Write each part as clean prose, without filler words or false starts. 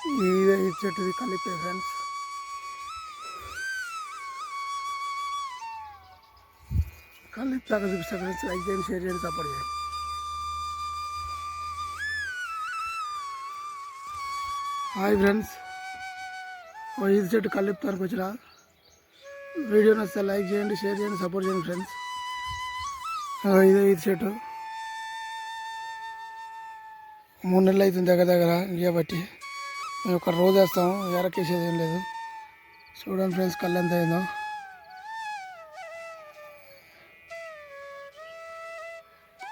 ఈ చెట్టుది కలిపే ఫ్రెండ్స్. కలిపాక చూపిస్తా ఫ్రెండ్స్. లైక్ చేయండి, షేర్ చేయండి, సపోర్ట్ చేయండి. హాయ్ ఫ్రెండ్స్, ఈత చెట్టు కలిపుతానికి వచ్చిన వీడియో నచ్చితే లైక్ చేయండి, షేర్ చేయండి, సపోర్ట్ చేయండి ఫ్రెండ్స్. ఇదే ఈత చెట్టు 3 నెలలు అవుతుంది దగ్గర ఇవ్వబట్టి. మేము ఒక రోజు వేస్తాము, ఎరకేసేది ఏం లేదు. చూడండి ఫ్రెండ్స్, కళ్ళు ఎంత అయిందో.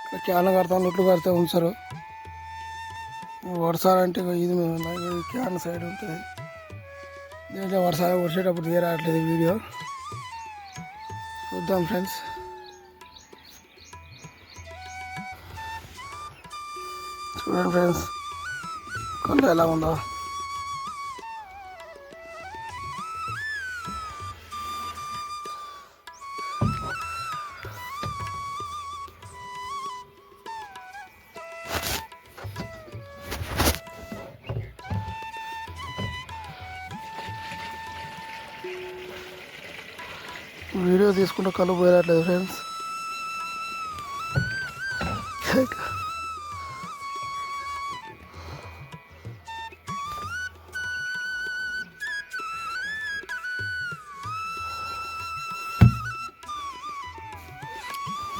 ఇక్కడ క్యాన్లు కడతాం, లొట్లు కడితే ఉంచారు. వర్షాలంటే ఇది క్యాన్ సైడ్ ఉంటుంది. దీంట్లో వర్షేటప్పుడు తీయరాట్లేదు వీడియో. చూద్దాం ఫ్రెండ్స్. చూడండి ఫ్రెండ్స్, కళ్ళు ఎలా ఉందో. వీడియో తీసుకుంటే కళ్ళు పోయట్లేదు ఫ్రెండ్స్.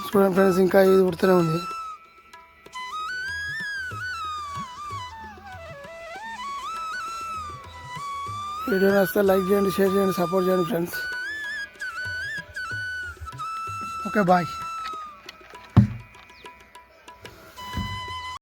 చూడండి ఫ్రెండ్స్, ఇంకా ఇది ఉడుతూనే ఉంది. వీడియో నచ్చితే లైక్ చేయండి, షేర్ చేయండి, సపోర్ట్ చేయండి ఫ్రెండ్స్. Okay, bye.